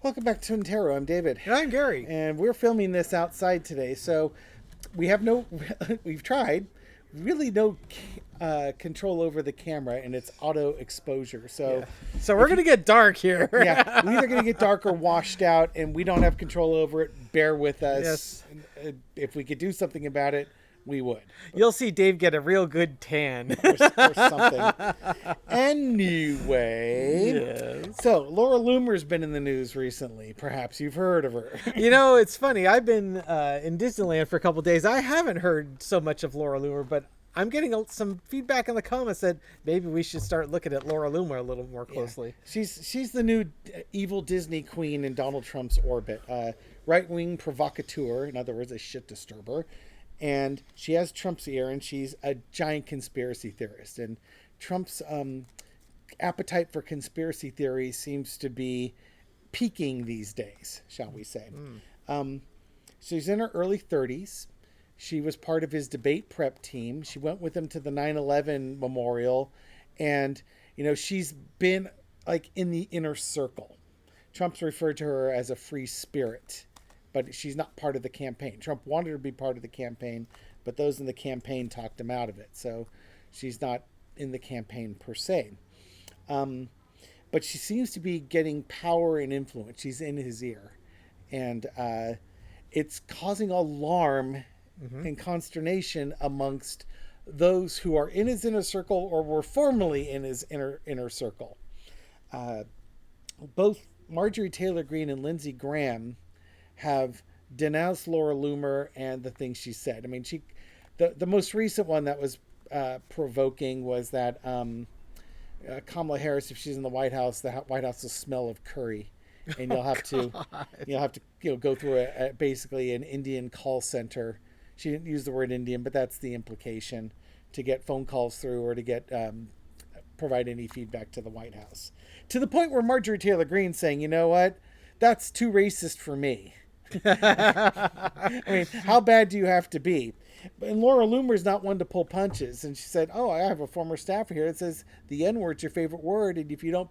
Welcome back to Intero. I'm David. And I'm Gary. And we're filming this outside today. So we have we've tried, really no control over the camera and its auto exposure. So, So we're going to get dark here. yeah, we're either going to get dark or washed out and we don't have control over it. Bear with us. Yes. If we could do something about it, we would. You'll see Dave get a real good tan. Or something. Anyway, Yes. so Laura Loomer's been in the news recently. Perhaps you've heard of her. You know, it's funny. I've been in Disneyland for a couple days. I haven't heard so much of Laura Loomer, but I'm getting some feedback in the comments that maybe we should start looking at Laura Loomer a little more closely. Yeah. She's the new evil Disney queen in Donald Trump's orbit. Right-wing provocateur, in other words, a shit disturber. And she has Trump's ear, and she's a giant conspiracy theorist. And Trump's appetite for conspiracy theory seems to be peaking these days, shall we say. She's in her early 30s. She was part of his debate prep team. She went with him to the 9/11 memorial. And, you know, she's been like in the inner circle. Trump's referred to her as a free spirit, but she's not part of the campaign. Trump wanted her to be part of the campaign, but those in the campaign talked him out of it. So she's not in the campaign per se. But she seems to be getting power and influence. She's in his ear. And it's causing alarm and consternation amongst those who are in his inner circle or were formerly in his inner circle. Both Marjorie Taylor Greene and Lindsey Graham have denounced Laura Loomer and the things she said. I mean, the most recent one that was provoking was that Kamala Harris, if she's in the White House will smell of curry, and you'll have to go through basically an Indian call center. She didn't use the word Indian, but that's the implication, to get phone calls through or to get provide any feedback to the White House. To the point where Marjorie Taylor Greene saying, you know what, that's too racist for me. I mean, how bad do you have to be? And Laura Loomer's not one to pull punches. And she said, "Oh, I have a former staffer here that says the N-word's your favorite word, and if you're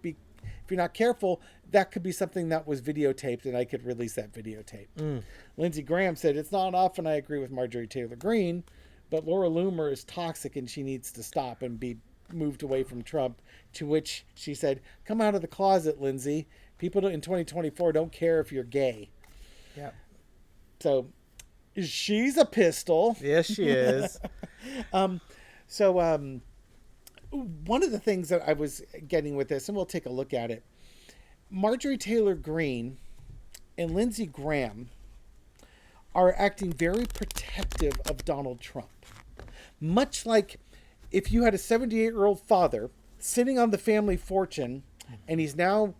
not careful, that could be something that was videotaped, and I could release that videotape." Lindsey Graham said, "It's not often I agree with Marjorie Taylor Greene, but Laura Loomer is toxic and she needs to stop and be moved away from Trump." To which she said, "Come out of the closet, Lindsey. People in 2024 don't care if you're gay." Yeah. So she's a pistol. Yes, she is. So one of the things that I was getting with this, and we'll take a look at it, Marjorie Taylor Greene and Lindsey Graham are acting very protective of Donald Trump. Much like if you had a 78-year-old father sitting on the family fortune and he's now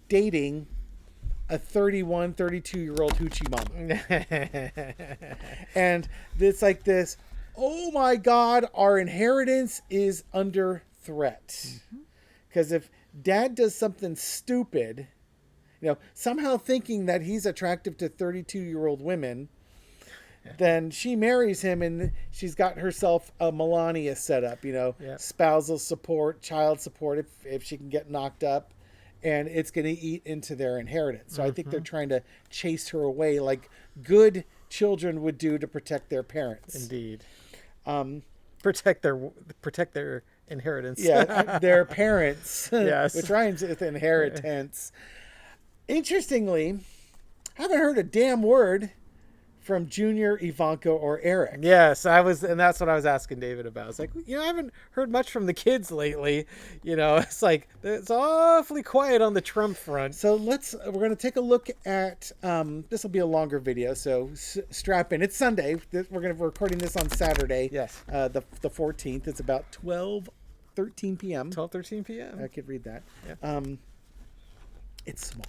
dating a 31, 32-year-old hoochie mama. And it's like this, oh my God, our inheritance is under threat. Because if dad does something stupid, somehow thinking that he's attractive to 32-year-old women, then she marries him and she's got herself a Melania setup, spousal support, child support if she can get knocked up. And it's going to eat into their inheritance. So I think they're trying to chase her away like good children would do to protect their parents. Indeed. Protect their inheritance. Yeah, their parents. Yes. Which rhymes with inheritance. Interestingly, haven't heard a damn word from Junior, Ivanka, or Eric. Yes, and that's what I was asking David about. It's like, I haven't heard much from the kids lately. It's like, it's awfully quiet on the Trump front. So we're going to take a look at, this will be a longer video, so strap in. It's Sunday. We're recording this on Saturday. Yes. The 14th. It's about 12:13 p.m. 12:13 p.m. I could read that. Yeah. It's small.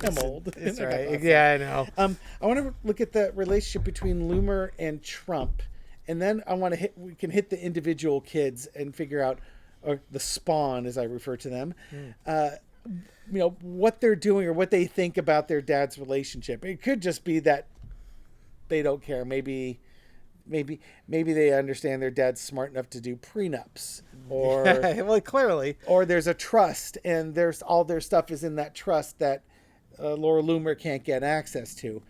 I'm old. It's right. Yeah, I know. I want to look at the relationship between Loomer and Trump, and then we can hit the individual kids and figure out, or the spawn, as I refer to them, what they're doing or what they think about their dad's relationship. It could just be that they don't care. Maybe they understand their dad's smart enough to do prenups, or well, clearly, or there's a trust and there's all their stuff is in that trust that Laura Loomer can't get access to.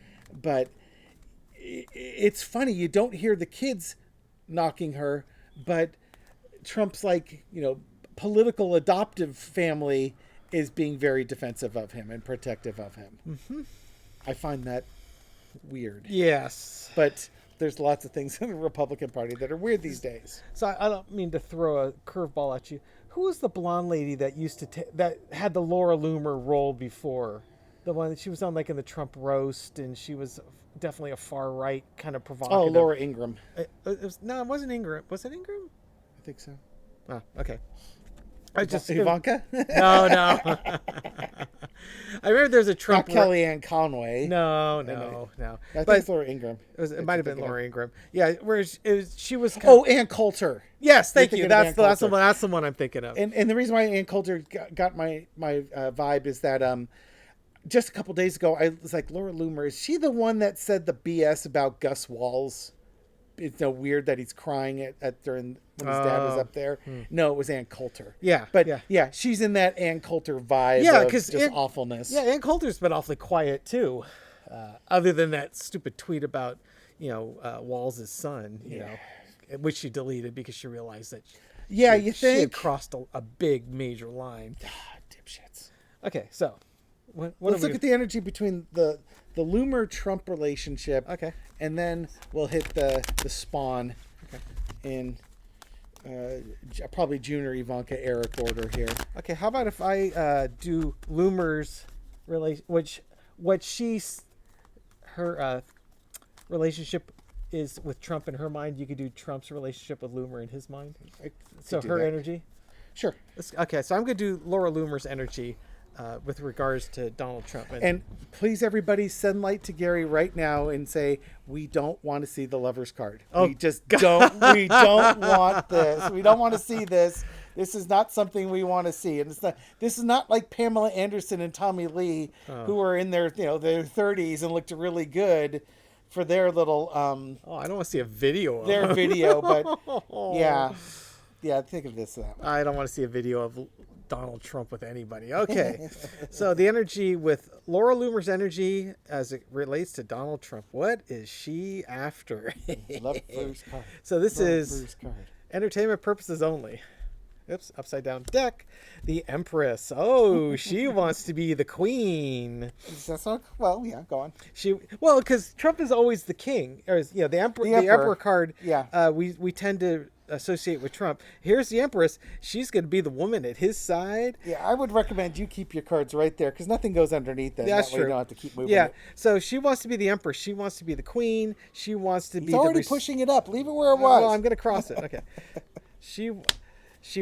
But it's funny, you don't hear the kids knocking her, but Trump's like, political adoptive family is being very defensive of him and protective of him. Mm-hmm. I find that weird. Yes. But there's lots of things in the Republican Party that are weird these days. So I don't mean to throw a curveball at you. Who was the blonde lady that used to that had the Laura Loomer role before? The one that she was on like in the Trump roast, and she was definitely a far right kind of provocative. Oh, Laura Ingraham. It wasn't Ingram. Was it Ingram? I think so. Oh, okay. I just Ivanka? No. I remember there's a Trump. Not Kellyanne Conway. No. I think it's Laura Ingraham. It might have been Laura Ingraham. Yeah, where she was. Ann Coulter. Yes, thank you. That's the one. That's the one I'm thinking of. And the reason why Ann Coulter got my vibe is that just a couple days ago I was like, Laura Loomer, is she the one that said the BS about Gus Walls? It's so weird that he's crying at during when his dad was up there. No, it was Ann Coulter. Yeah, but yeah, she's in that Ann Coulter vibe. Yeah, because just awfulness. Yeah, Ann Coulter's been awfully quiet too, other than that stupid tweet about Walls' son, which she deleted because she realized that. She had crossed a big major line. Dipshits. Okay, so let's look at the energy between the Loomer Trump relationship. Okay. And then we'll hit the spawn in probably Junior Ivanka Eric order here. Okay, how about if I do Loomer's her relationship is with Trump in her mind. You could do Trump's relationship with Loomer in his mind. So her energy. Sure. Okay, so I'm going to do Laura Loomer's energy with regards to Donald Trump. And please, everybody, send light to Gary right now and say, we don't want to see the lover's card. Oh, we just don't. We don't want this. We don't want to see this. This is not something we want to see. And this is not like Pamela Anderson and Tommy Lee, who are in their 30s and looked really good for their little. I don't want to see a video of their video, but yeah. Think of this. I don't want to see a video of Donald Trump with anybody. Okay. So the energy with Laura Loomer's energy as it relates to Donald Trump. What is she after? Lover's card. So this is entertainment purposes only. Oops, upside down deck. The Empress. Oh, she wants to be the queen. Well, yeah, go on. Because Trump is always the king. Or the Emperor card. Yeah. We tend to associate with Trump. Here's the Empress. She's going to be the woman at his side. Yeah, I would recommend you keep your cards right there because nothing goes underneath them. That's true. You don't have to keep moving. Yeah. It. So she wants to be the Empress. She wants to be the queen. She wants to be. He's already pushing it up. Leave it where it was. Well, I'm going to cross it. Okay. She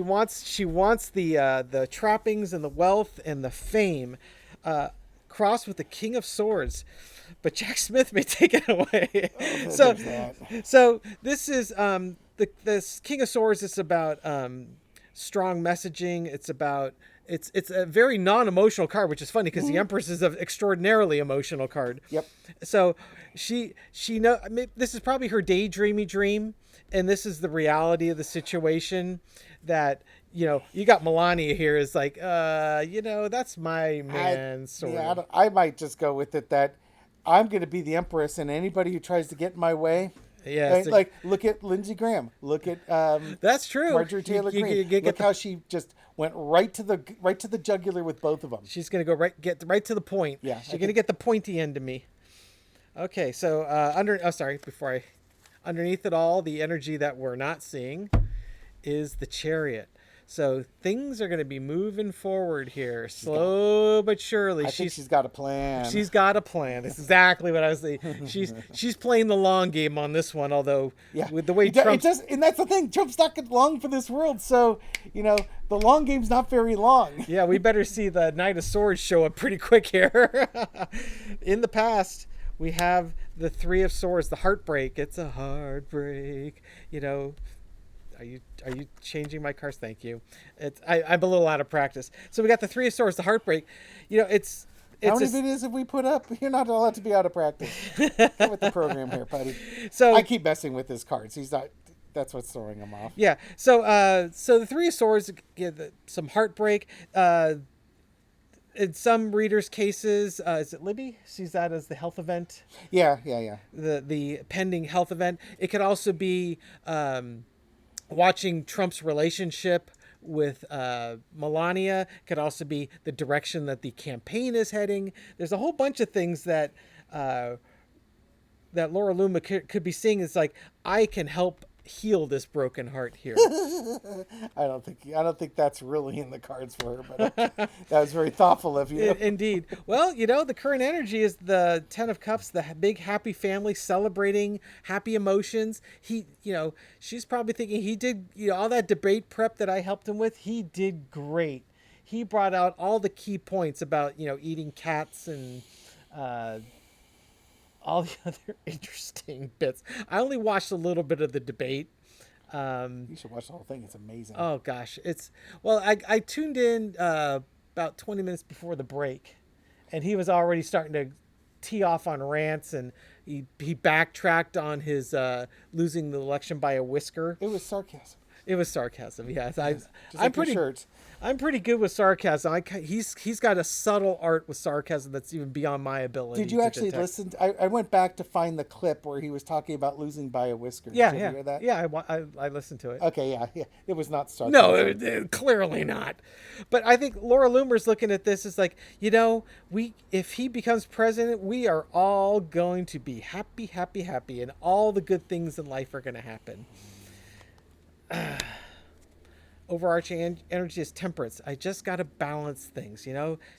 wants the trappings and the wealth and the fame, crossed with the King of Swords, but Jack Smith may take it away. So this is this King of Swords. It's about strong messaging. It's about it's a very non-emotional card, which is funny because the Empress is an extraordinarily emotional card. Yep. So she this is probably her daydreamy dream, and this is the reality of the situation. That you got Melania here is like that's my man sort of. I might just go with it that I'm going to be the Empress, and anybody who tries to get in my way. Yeah, like look at Lindsey Graham. Look at that's true. Marjorie Taylor Greene. Look how she just went right to the jugular with both of them. She's going to get right to the point. Yeah, she's going to get the pointy end of me. Okay, so underneath it all, the energy that we're not seeing is the Chariot. So things are going to be moving forward here, slow but surely. I think she's got a plan. She's got a plan. That's exactly what I was thinking. She's playing the long game on this one. Although, with the way Trump, and that's the thing. Trump's not long for this world, so the long game's not very long. Yeah, we better see the Knight of Swords show up pretty quick here. In the past, we have the Three of Swords, the heartbreak. It's a heartbreak. Are you changing my cards? Thank you. I'm a little out of practice. So we got the Three of Swords, the heartbreak. It's how many videos have we put up? You're not allowed to be out of practice. Get with the program here, buddy. So I keep messing with his cards. He's not. That's what's throwing him off. Yeah. So the Three of Swords give some heartbreak. in some readers' cases, is it Libby sees that as the health event, Yeah. the pending health event. It could also be watching Trump's relationship with Melania. It could also be the direction that the campaign is heading. There's a whole bunch of things that that Laura Loomer could be seeing. It's like, I can help heal this broken heart here. I don't think that's really in the cards for her, but that was very thoughtful of you. Indeed. Well, the current energy is the Ten of Cups, the big happy family celebrating happy emotions. She's probably thinking he did, all that debate prep that I helped him with. He did great. He brought out all the key points about, eating cats and all the other interesting bits. I only watched a little bit of the debate. You should watch the whole thing. It's amazing. Oh gosh, I tuned in about 20 minutes before the break, and he was already starting to tee off on rants, and he backtracked on his losing the election by a whisker. It was sarcasm. It was sarcasm. Yes, I'm pretty sure. I'm pretty good with sarcasm. He's got a subtle art with sarcasm that's even beyond my ability. Did you actually listen? I went back to find the clip where he was talking about losing by a whisker. Yeah, Did you hear that? Yeah. I listened to it. Okay, yeah. It was not sarcasm. No, clearly not. But I think Laura Loomer's looking at this as like, if he becomes president, we are all going to be happy, happy, happy, and all the good things in life are going to happen. Overarching energy is temperance. I just got to balance things.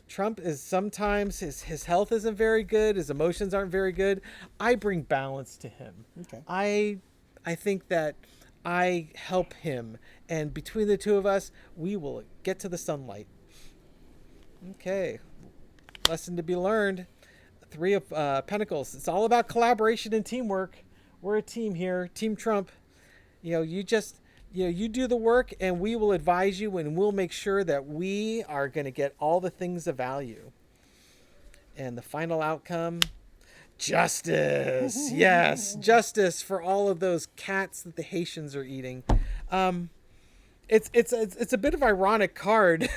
Trump is sometimes his health isn't very good. His emotions aren't very good. I bring balance to him. Okay. I think that I help him, and between the two of us, we will get to the sunlight. Okay. Lesson to be learned. Three of Pentacles. It's all about collaboration and teamwork. We're a team here. Team Trump. You do the work, and we will advise you, and we'll make sure that we are going to get all the things of value. And the final outcome, justice. Yes, justice for all of those cats that the Haitians are eating. It's a bit of ironic card.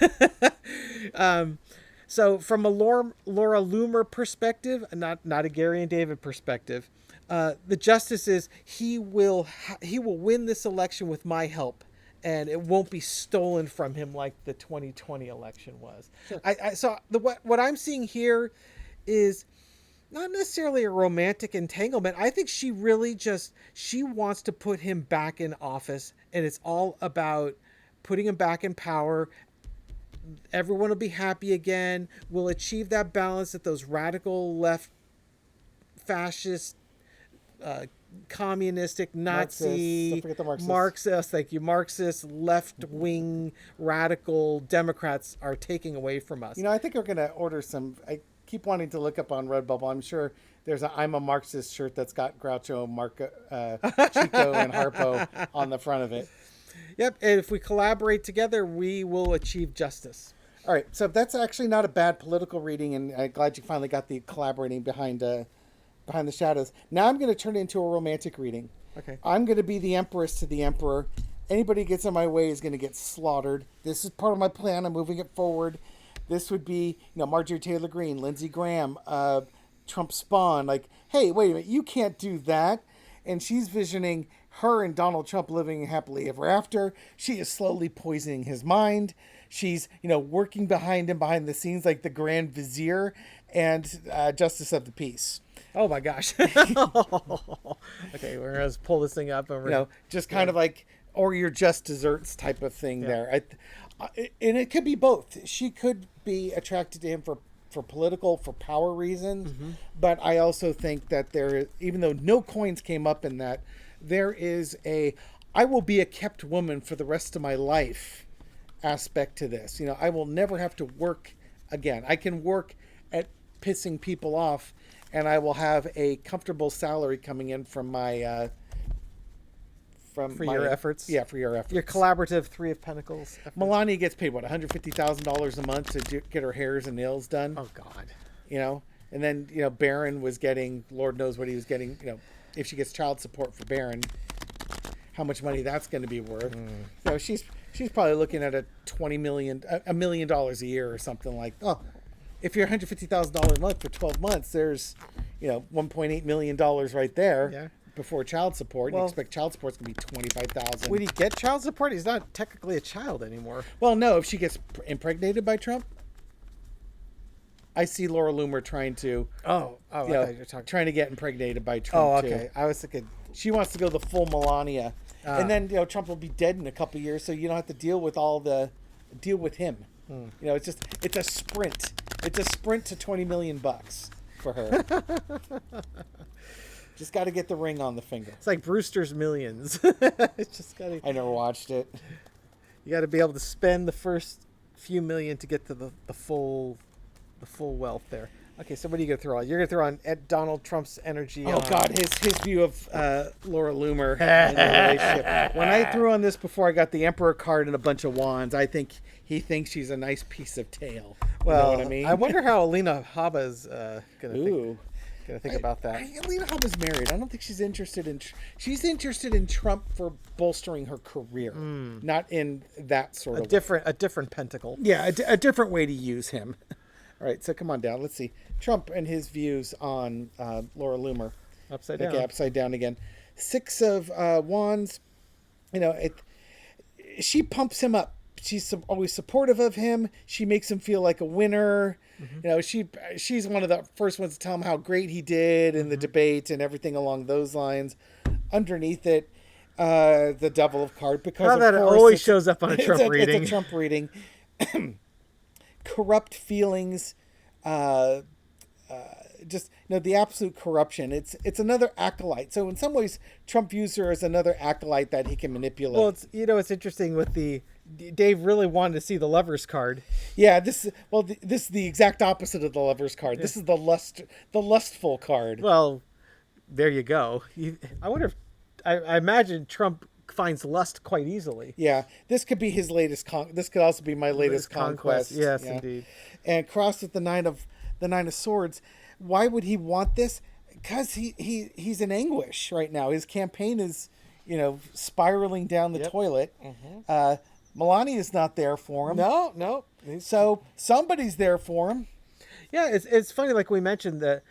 So from a Laura Loomer perspective, not a Gary and David perspective, the justice is he will win this election with my help, and it won't be stolen from him like the 2020 election was. Sure. What I'm seeing here is not necessarily a romantic entanglement. I think she really she wants to put him back in office, and it's all about putting him back in power. Everyone will be happy again. We'll achieve that balance that those radical left fascist communistic Nazi Marxist, thank you, Marxist left-wing radical Democrats are taking away from us. I think we're going to order some. I keep wanting to look up on Redbubble. I'm sure there's a I'm a Marxist shirt that's got Groucho, Chico, and Harpo on the front of it. Yep, and if we collaborate together, we will achieve justice. All right, so that's actually not a bad political reading, and I'm glad you finally got the collaborating behind the shadows. Now I'm going to turn it into a romantic reading. Okay. I'm going to be the empress to the emperor. Anybody who gets in my way is going to get slaughtered. This is part of my plan. I'm moving it forward. This would be, Marjorie Taylor Greene, Lindsey Graham, Trump spawn. Like, hey, wait a minute, you can't do that. And she's visioning her and Donald Trump living happily ever after. She is slowly poisoning his mind. She's, working behind him behind the scenes like the Grand Vizier and Justice of the Peace. Oh my gosh. Okay, we're going to pull this thing up. And just kind of like, or your just desserts type of thing there. And it could be both. She could be attracted to him for political, for power reasons. Mm-hmm. But I also think that even though no coins came up in that, there is I will be a kept woman for the rest of my life aspect to this. I will never have to work again. I can work at pissing people off, and I will have a comfortable salary coming in from my your efforts. Yeah, for your efforts. Your collaborative Three of Pentacles efforts. Melania gets paid $150,000 a month to get her hairs and nails done. Oh God. And then Barron was getting, Lord knows what he was getting. If she gets child support for Barron, how much money that's going to be worth. She's probably looking at $1 million a year or something like that. Oh, if you're $150,000 a month for 12 months, there's, $1.8 million right there. Yeah. Before child support. Well, you expect child support's going to be $25,000. Would he get child support? He's not technically a child anymore. Well, no, if she gets impregnated by Trump, I see Laura Loomer trying to, Oh, I thought you were talking. trying to get impregnated by Trump. Oh, okay. Too. I was thinking. She wants to go the full Melania, and then Trump will be dead in a couple years, so you don't have to deal with him. It's a sprint. It's a sprint to $20 million for her. Just got to get the ring on the finger. It's like Brewster's Millions. It's just got to. I never watched it. You got to be able to spend the first few million to get to the full wealth there. Okay, so what are you gonna throw on? You're gonna throw on Donald Trump's energy. Oh God, his view of Laura Loomer and the relationship. When I threw on this before, I got the Emperor card and a bunch of wands. I think he thinks she's a nice piece of tail. Well, you know what I mean? I wonder how Alina Habba's gonna think about that. Alina Habba's married. I don't think she's interested in. She's interested in Trump for bolstering her career, not in that sort of a different pentacle. Yeah, a different way to use him. All right, so come on down. Let's see Trump and his views on Laura Loomer. Upside down. Okay, upside down again. 6 of wands. She pumps him up. She's always supportive of him. She makes him feel like a winner. She's one of the first ones to tell him how great he did in the debate and everything along those lines. Underneath it, the Devil of Card, because that always shows up on a Trump reading. It's a Trump reading. Corrupt feelings, the absolute corruption. It's another acolyte. So in some ways, Trump views her as another acolyte that he can manipulate. Well, it's interesting with Dave really wanted to see the Lover's card. Yeah, this is the exact opposite of the Lover's card. This is the lustful card. Well, there you go. I wonder if I imagine Trump finds lust quite easily. Yeah, this could be his latest. This could also be my latest conquest. Yes, yeah. Indeed. And crossed with the nine of Swords. Why would he want this? Because he's in anguish right now. His campaign is, spiraling down the toilet. Mm-hmm. Melania's not there for him. No. So somebody's there for him. Yeah, it's funny. Like we mentioned that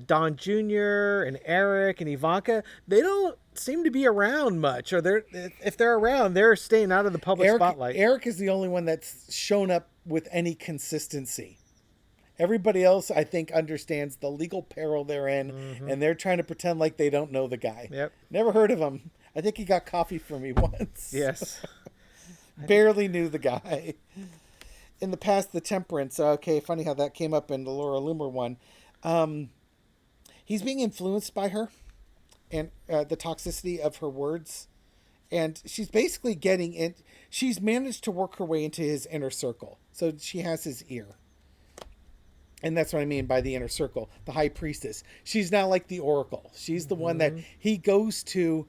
Don Jr. and Eric and Ivanka, they don't seem to be around much, or if they're around, they're staying out of the public spotlight. Eric is the only one that's shown up with any consistency. Everybody else, I think, understands the legal peril they're in, and they're trying to pretend like they don't know the guy. Yep. Never heard of him. I think he got coffee from me once. Yes. Barely knew the guy. In the past, the Temperance. Okay, funny how that came up in the Laura Loomer one. He's being influenced by her and the toxicity of her words. And she's basically getting it. She's managed to work her way into his inner circle. So she has his ear. And that's what I mean by the inner circle, the high priestess. She's now like the oracle. She's the one that he goes to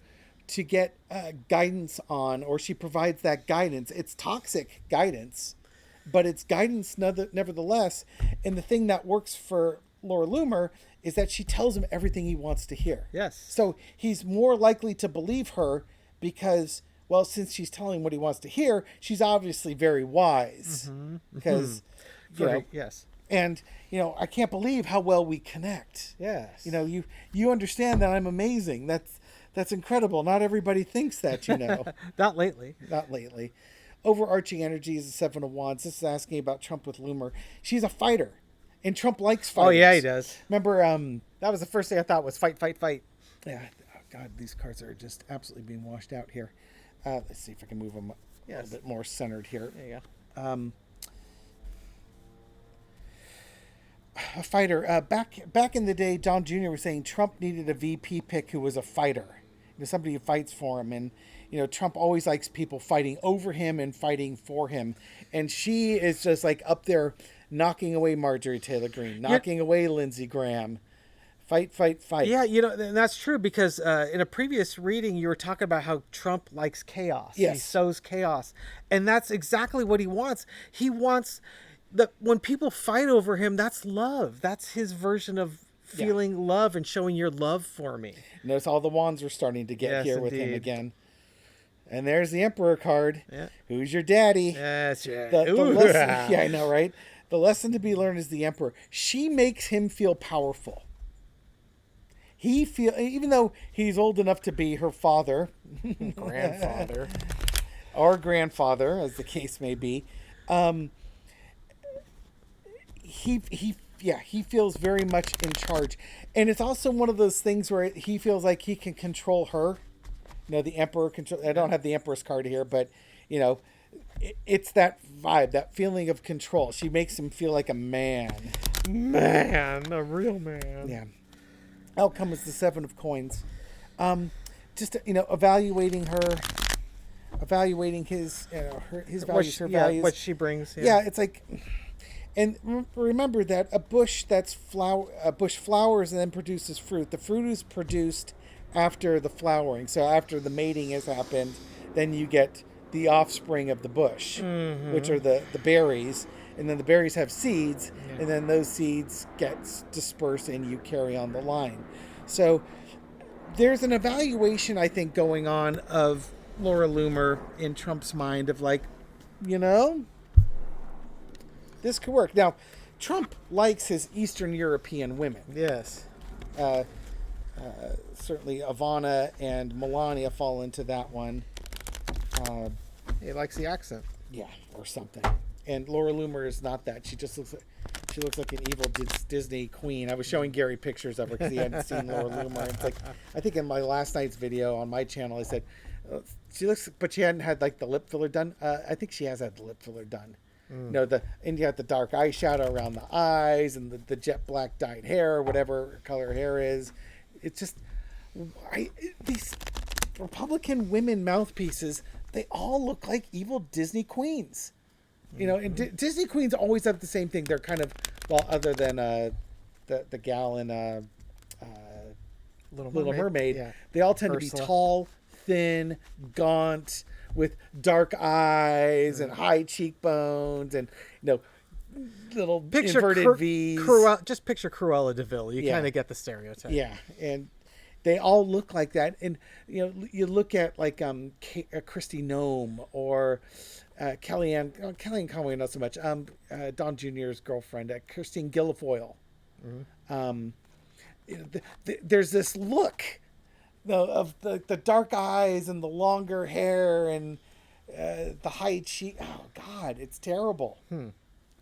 get guidance on, or she provides that guidance. It's toxic guidance, but it's guidance nevertheless. And the thing that works for Laura Loomer is that she tells him everything he wants to hear. Yes. So he's more likely to believe her because, well, since she's telling him what he wants to hear, she's obviously very wise. Because, yes. And, I can't believe how well we connect. Yes. You understand that I'm amazing. That's incredible. Not everybody thinks that, Not lately. Not lately. Overarching energy is the 7 of Wands. This is asking about Trump with Loomer. She's a fighter. And Trump likes fighters. Oh, yeah, he does. Remember, that was the first thing I thought was fight, fight, fight. Yeah. Oh, God, these cards are just absolutely being washed out here. Let's see if I can move them a little bit more centered here. There you go. A fighter. Back in the day, Don Jr. was saying Trump needed a VP pick who was a fighter. Somebody who fights for him. And, Trump always likes people fighting over him and fighting for him. And she is just like up there knocking away Marjorie Taylor Greene, knocking away Lindsey Graham. Fight, fight, fight. Yeah, and that's true because in a previous reading, you were talking about how Trump likes chaos. Yes. He sows chaos. And that's exactly what he wants. He wants when people fight over him, that's love. That's his version of feeling love and showing your love for me. Notice all the wands are starting to get here with him indeed. again. And there's the Emperor card. Yeah. Who's your daddy? Yes, yeah. The lesson, yeah, I know, right? The lesson to be learned is the Emperor. She makes him feel powerful. Even though he's old enough to be her father, Grandfather. or grandfather, as the case may be, he feels very much in charge, and it's also one of those things where he feels like he can control her. The Emperor control. I don't have the Empress card here, but it's that vibe, that feeling of control. She makes him feel like a man. A real man. Yeah. Outcome is the 7 of coins. Just evaluating her, evaluating his values, her values, what she brings. Yeah, it's like, and remember that a bush flowers and then produces fruit. The fruit is produced after the flowering. So after the mating has happened, then you get the offspring of the bush, which are the berries. And then the berries have seeds, and then those seeds get dispersed and you carry on the line. So there's an evaluation, I think, going on of Laura Loomer in Trump's mind of like, this could work. Now, Trump likes his Eastern European women. Yes. Certainly Ivana and Melania fall into that one. He likes the accent. Yeah, or something. And Laura Loomer is not that. She just looks like an evil Disney queen. I was showing Gary pictures of her because he hadn't seen Laura Loomer. It's like, I think in my last night's video on my channel, I said she looks, but she hadn't had like the lip filler done. I think she has had the lip filler done. And you got the dark eyeshadow around the eyes and the jet black dyed hair, or whatever color her hair is. It's just these Republican women mouthpieces. They all look like evil Disney queens. And Disney queens always have the same thing. They're kind of, other than the gal in Little Mermaid, they all tend Ursula. to be tall, thin, gaunt, with dark eyes and high cheekbones and little inverted V's. Just picture Cruella de Vil. You kind of get the stereotype. Yeah, and they all look like that. And you look at like Christy Nome or Kellyanne Conway, not so much. Don Jr.'s girlfriend, Christine Guilfoyle. There's this look of the dark eyes and the longer hair and the high cheek. Oh God, it's terrible.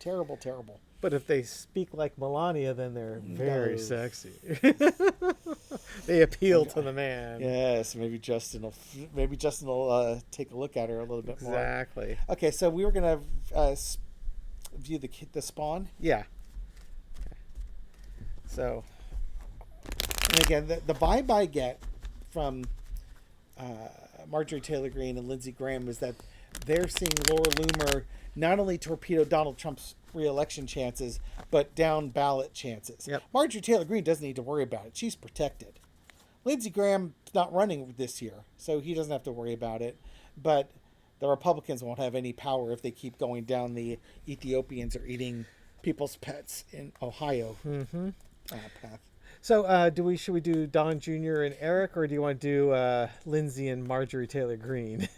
Terrible. But if they speak like Melania, then they're very sexy. They appeal to the man. Yes, maybe Justin will take a look at her a little bit more. Exactly. Okay, so we were gonna view the spawn. Yeah. Okay. So, and again, the vibe I get from Marjorie Taylor Greene and Lindsey Graham is that they're seeing Laura Loomer not only torpedo Donald Trump's re-election chances, but down ballot chances. Yep. Marjorie Taylor Greene doesn't need to worry about it. She's protected. Lindsey Graham's not running this year, so he doesn't have to worry about it. But the Republicans won't have any power if they keep going down the Ethiopians are eating people's pets in Ohio path. So should we do Don Jr. and Eric, or do you want to do Lindsay and Marjorie Taylor Greene?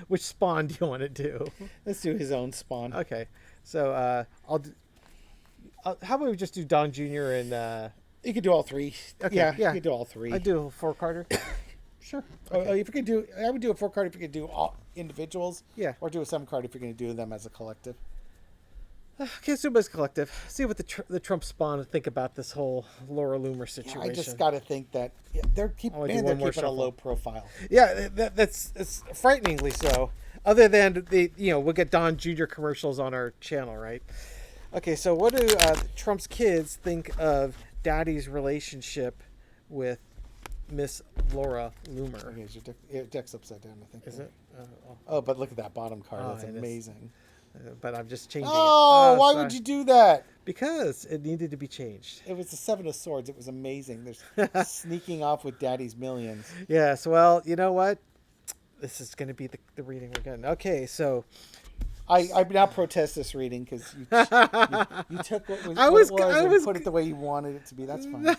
Which spawn do you want to do? Let's do his own spawn. Okay, so how about we just do Don Jr. and you could do all three. Okay, yeah, yeah. you could do all three. I do a 4-carder. Sure. Okay. If you could do, I would do a 4-card if you could do all individuals. Yeah. Or do a 7-card if you're going to do them as a collective. Okay, so as collective. See what the Trump spawn think about this whole Laura Loomer situation. Yeah, I just got to think that they're keeping a low profile. Yeah, that's frighteningly so. Other than we'll get Don Jr. commercials on our channel, right? Okay, so what do Trump's kids think of Daddy's relationship with Miss Laura Loomer? Okay, your deck's upside down, I think. Is it? Oh, but look at that bottom card. That's it is. amazing. But I'm just changing it. Why sorry. would you do that? Because it needed to be changed. It was the 7 of Swords. It was amazing. They're sneaking off with Daddy's millions. Yes, well, you know what? This is going to be the reading we're getting. Okay, so I now protest this reading because you took what it was and put it the way you wanted it to be. That's fine.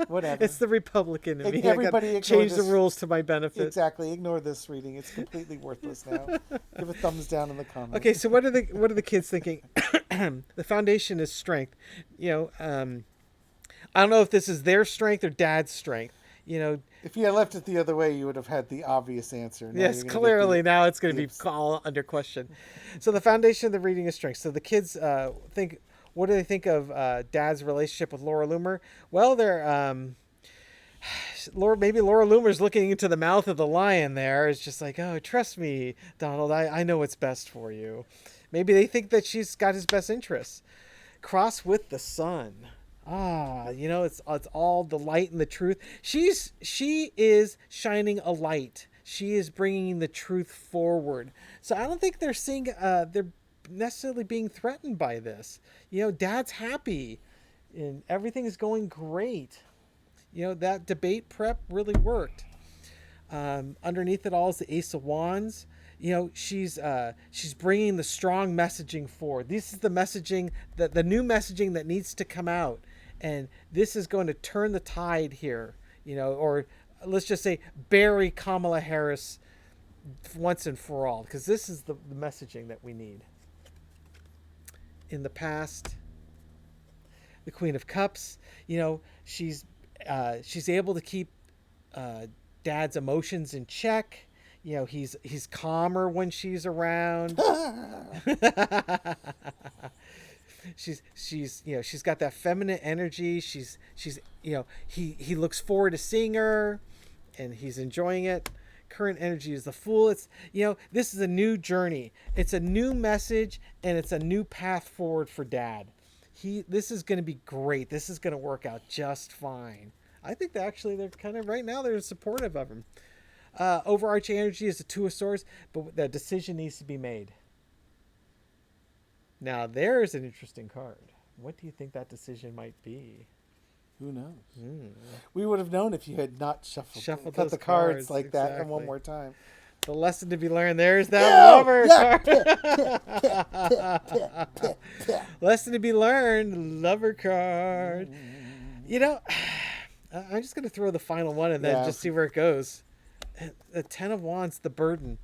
Whatever. It's the Republican in me. Everybody I got ignore change the this. rules to my benefit. Exactly. Ignore this reading. It's completely worthless now. Give a thumbs down in the comments. Okay, so what are the kids thinking? The foundation is strength. I don't know if this is their strength or dad's strength. If you had left it the other way, you would have had the obvious answer. Now Yes, you're gonna clearly now it's going to be Oops. all under question. So the foundation of the reading is strength. So the kids think, what do they think of dad's relationship with Laura Loomer? Well, maybe Laura Loomer's looking into the mouth of the lion there. It's just like, oh, trust me, Donald, I know what's best for you. Maybe they think that she's got his best interests. Cross with the sun. It's all the light and the truth. She is shining a light. She is bringing the truth forward. So I don't think they're seeing they're necessarily being threatened by this. Dad's happy, and everything is going great. That debate prep really worked. Underneath it all is the Ace of Wands. She's bringing the strong messaging forward. This is the messaging, the new messaging that needs to come out. And this is going to turn the tide here, or let's just say bury Kamala Harris once and for all, because this is the messaging that we need. In the past, the Queen of Cups, she's able to keep Dad's emotions in check. He's calmer when she's around. She's got that feminine energy. He looks forward to seeing her, and he's enjoying it. Current energy is the Fool. This is a new journey. It's a new message, and it's a new path forward for Dad. This is going to be great. This is going to work out just fine. I think that actually they're kind of right now they're supportive of him. Overarching energy is the Two of Swords, but the decision needs to be made. Now, there's an interesting card. What do you think that decision might be? Who knows? We would have known if you had not cut those the cards cards, like that exactly. one more time. The lesson to be learned. There's that lover card. Lesson to be learned. Lover card. I'm just going to throw the final one and then just see where it goes. The Ten of Wands, the burden.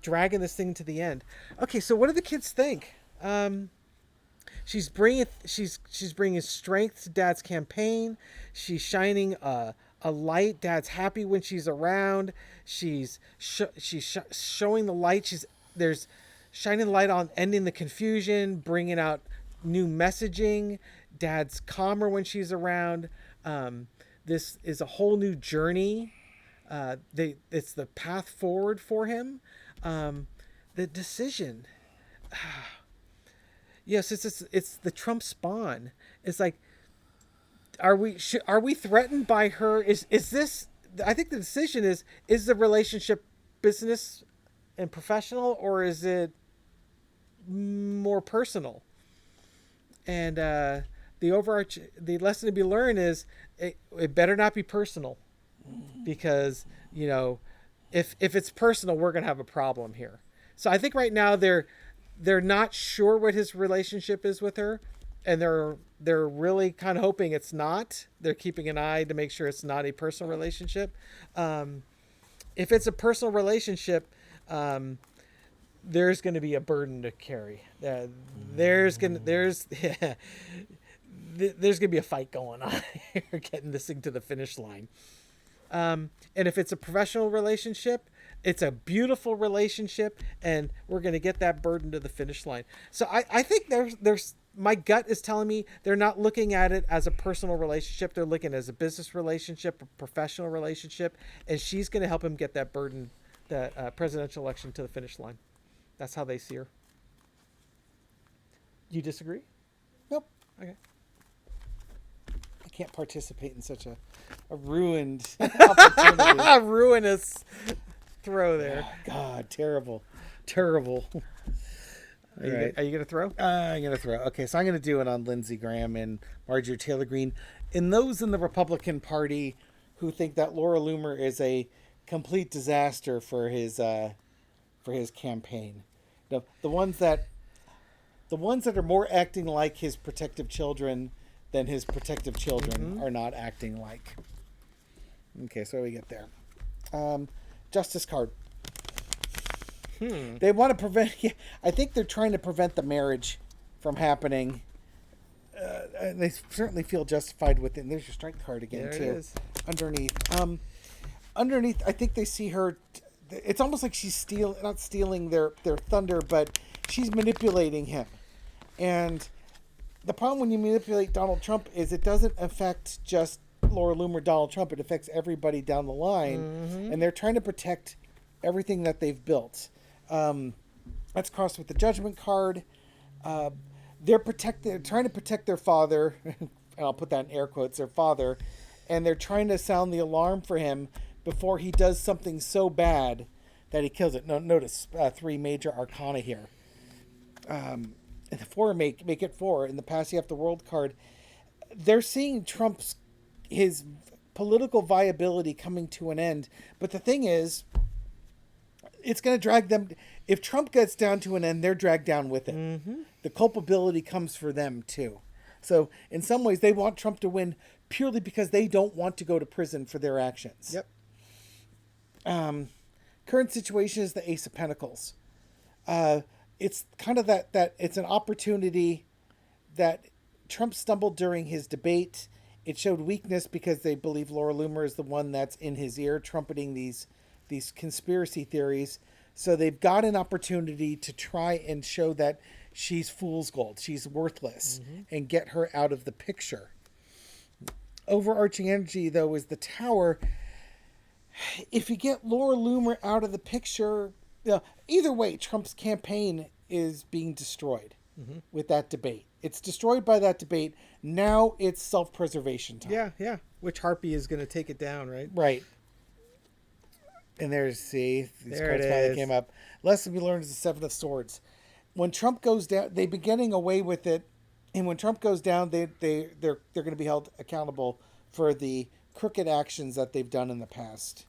Dragging this thing to the end. Okay, so what do the kids think? She's bringing strength to Dad's campaign. She's shining a light. Dad's happy when she's around. She's showing the light. There's shining the light on ending the confusion, bringing out new messaging. Dad's calmer when she's around. This is a whole new journey. It's the path forward for him. The decision. Yes, it's the Trump spawn. It's like, are we threatened by her? Is this? I think the decision is the relationship business and professional, or is it more personal? And the lesson to be learned is it better not be personal, because if it's personal, we're gonna have a problem here. So I think right now they're not sure what his relationship is with her, and they're really kind of hoping it's not. They're keeping an eye to make sure it's not a personal relationship. If it's a personal relationship, there's going to be a burden to carry. There's going to be a fight going on here, getting this thing to the finish line. And if it's a professional relationship, it's a beautiful relationship, and we're going to get that burden to the finish line. So I think there's my gut is telling me they're not looking at it as a personal relationship. They're looking as a business relationship, a professional relationship, and she's going to help him get that burden, that presidential election to the finish line. That's how they see her. You disagree? Nope. Okay. I can't participate in such a ruined opportunity. Ruinous throw there. God, terrible. Are you going to throw? I'm going to throw. Okay, so I'm going to do it on Lindsey Graham and Marjorie Taylor Greene. And those in the Republican Party who think that Laura Loomer is a complete disaster for his campaign. The ones that are more acting like his protective children than his protective children are not acting like. Okay, so we get there. Justice card. They want to prevent. Yeah, I think they're trying to prevent the marriage from happening. And they certainly feel justified with it. And there's your strength card again, There too. it is. Underneath, I think they see her. It's almost like she's not stealing their thunder, but she's manipulating him. And the problem when you manipulate Donald Trump is it doesn't affect just Laura Loomer, Donald Trump. It affects everybody down the line. And they're trying to protect everything that they've built. That's crossed with the judgment card. They're trying to protect their father, and I'll put that in air quotes, their father, and they're trying to sound the alarm for him before he does something so bad that he kills it. No, notice 3 major arcana here. And the 4 make it 4. In the past, you have the world card. They're seeing his political viability coming to an end, but the thing is, it's going to drag them. If Trump gets down to an end, they're dragged down with it. The culpability comes for them too. So in some ways, they want Trump to win purely because they don't want to go to prison for their actions. Yep. Current situation is the Ace of Pentacles. It's kind of that it's an opportunity that Trump stumbled during his debate. It showed weakness because they believe Laura Loomer is the one that's in his ear trumpeting these conspiracy theories. So they've got an opportunity to try and show that she's fool's gold, she's worthless, and get her out of the picture. Overarching energy, though, is the Tower. If you get Laura Loomer out of the picture, either way, Trump's campaign is being destroyed with that debate. It's destroyed by that debate. Now it's self-preservation time. Yeah. Which harpy is going to take it down, right? Right. And these there cards it finally is. came up. Lesson we learned is the 7 of Swords. When Trump goes down, they've been getting away with it, and when Trump goes down, they're going to be held accountable for the crooked actions that they've done in the past.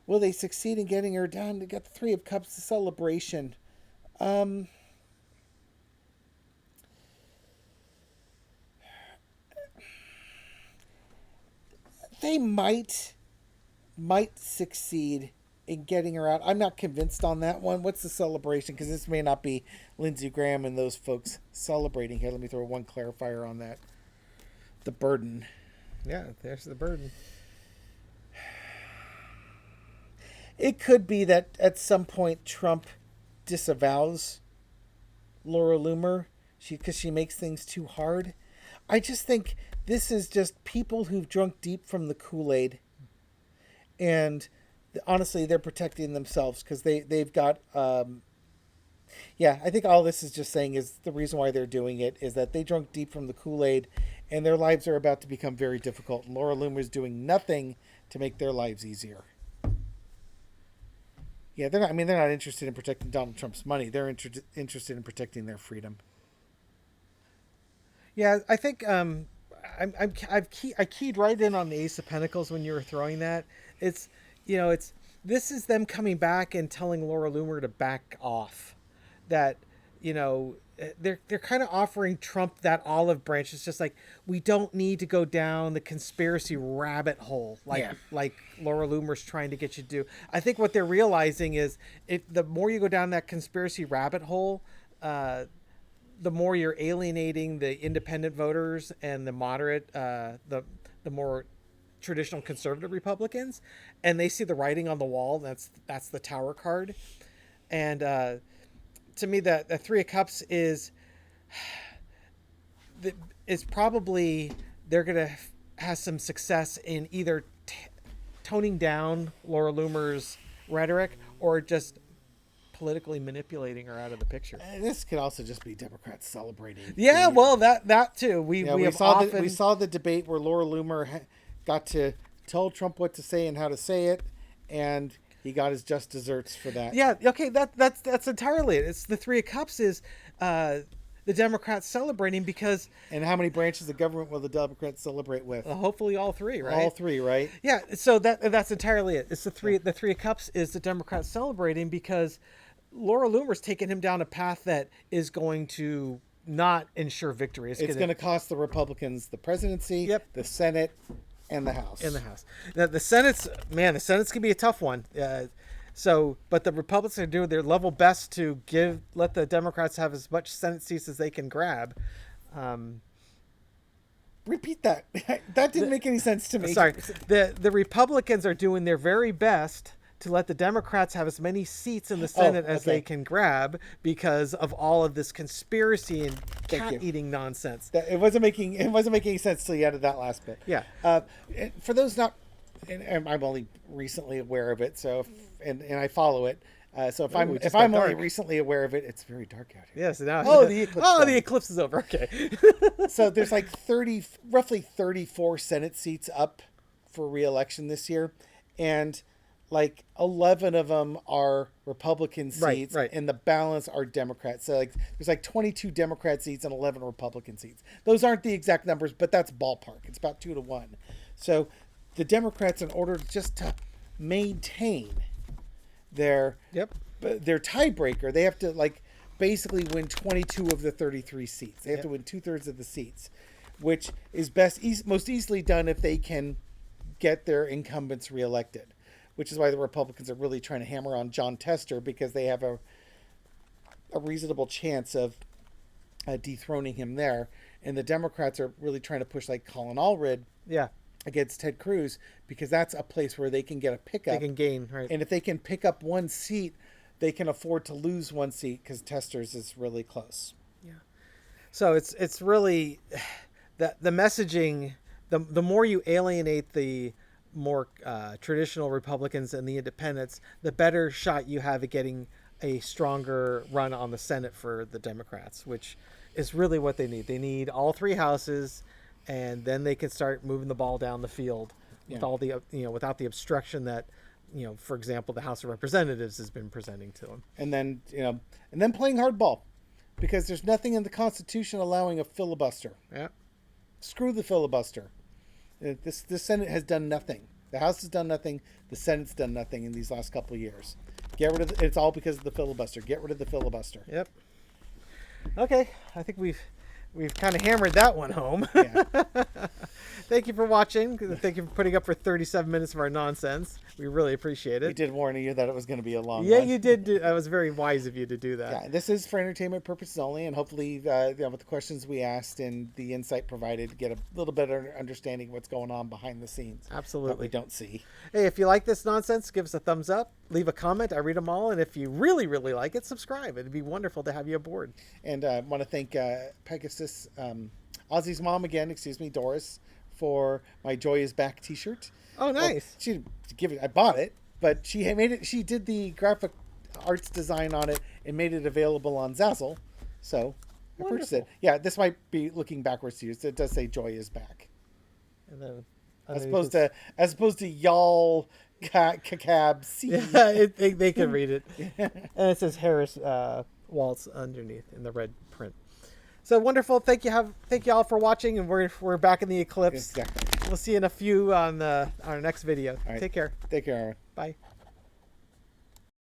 Will they succeed in getting her down? They got the 3 of Cups, the celebration. They might succeed in getting her out. I'm not convinced on that one. What's the celebration? Because this may not be Lindsey Graham and those folks celebrating here. Let me throw one clarifier on that. The burden. Yeah, there's the burden. It could be that at some point Trump disavows Laura Loomer because she makes things too hard. I just think this is just people who've drunk deep from the Kool-Aid, and honestly, they're protecting themselves because they've got. I think all this is just saying is the reason why they're doing it is that they drunk deep from the Kool-Aid, and their lives are about to become very difficult. And Laura Loomer is doing nothing to make their lives easier. Yeah, they're not. I mean, they're not interested in protecting Donald Trump's money. They're interested in protecting their freedom. Yeah, I think I keyed right in on the Ace of Pentacles when you were throwing that. This is them coming back and telling Laura Loomer to back off. That they're kind of offering Trump that olive branch. It's just like, we don't need to go down the conspiracy rabbit hole like Laura Loomer's trying to get you to do. I think what they're realizing is the more you go down that conspiracy rabbit hole, the more you're alienating the independent voters and the moderate, the more traditional conservative Republicans, and they see the writing on the wall. That's the Tower card, and to me, the 3 of Cups is probably they're gonna have some success in either toning down Laura Loomer's rhetoric or just politically manipulating her out of the picture. This could also just be Democrats celebrating. Yeah, well, that too. We saw the debate where Laura Loomer got to tell Trump what to say and how to say it, and he got his just desserts for that. Yeah, okay, that's entirely it. It's the 3 of Cups is the Democrats celebrating because. And how many branches of government will the Democrats celebrate with? Hopefully all 3, right? All 3, right? Yeah, so that's entirely it. It's the 3 of Cups is the Democrats celebrating because Laura Loomer's taken him down a path that is going to not ensure victory. It's going to cost the Republicans the presidency, Yep. the Senate, and the House. In the House. Now, the Senate's going to be a tough one. But the Republicans are doing their level best to let the Democrats have as much Senate seats as they can grab. Repeat that. That didn't make any sense to me. Sorry. The Republicans are doing their very best to let the Democrats have as many seats in the Senate as they can grab because of all of this conspiracy and cat-eating nonsense. It wasn't making any sense till you added that last bit. Yeah. For those not, and I'm only recently aware of it, so and I follow it. So if I'm only recently aware of it, it's very dark out here. Yes. Now. The eclipse. The eclipse is over. Okay. So there's like roughly 34 Senate seats up for re-election this year, and like 11 of them are Republican seats, right. and the balance are Democrats. So like there's like 22 Democrat seats and 11 Republican seats. Those aren't the exact numbers, but that's ballpark. It's about 2-1. So the Democrats, in order just to maintain their tiebreaker, they have to like basically win 22 of the 33 seats. They have to win 2/3 of the seats, which is most easily done if they can get their incumbents reelected. Which is why the Republicans are really trying to hammer on John Tester, because they have a reasonable chance of dethroning him there. And the Democrats are really trying to push like Colin Allred against Ted Cruz, because that's a place where they can get a pickup. They can gain, right. And if they can pick up one seat, they can afford to lose one seat because Tester's is really close. Yeah. So it's really the messaging, the more you alienate the more traditional Republicans and the independents, the better shot you have at getting a stronger run on the Senate for the Democrats, which is really what they need. They need all three houses, and then they can start moving the ball down the field with all the without the obstruction that for example, the House of Representatives has been presenting to them. And then playing hardball, because there's nothing in the Constitution allowing a filibuster. Yeah. Screw the filibuster. The Senate has done nothing. The House has done nothing. The Senate's done nothing in these last couple of years. Get rid of it's all because of the filibuster. Get rid of the filibuster. Yep. Okay, I think we've kind of hammered that one home. Yeah. Thank you for watching. Thank you for putting up for 37 minutes of our nonsense. We really appreciate it. We did warn you that it was going to be a long one. Yeah, you did. That was very wise of you to do that. Yeah, this is for entertainment purposes only, and hopefully, with the questions we asked and the insight provided, get a little better understanding of what's going on behind the scenes. Absolutely. That we don't see. Hey, if you like this nonsense, give us a thumbs up, leave a comment. I read them all, and if you really, really like it, subscribe. It'd be wonderful to have you aboard. And I want to thank Pegasus, Ozzy's mom again, Doris, for my Joy is Back t-shirt. Oh, nice. I bought it, but she made it. She did the graphic arts design on it and made it available on Zazzle. So I purchased it. Yeah, this might be looking backwards to you. So it does say Joy is Back. And then as opposed to y'all cab C. Yeah, they can read it. And it says Harris Waltz underneath in the red print. So wonderful. Thank you all for watching, and we're back in the eclipse. Exactly. We'll see you in a few on our next video. All right. Take care. Take care. Bye.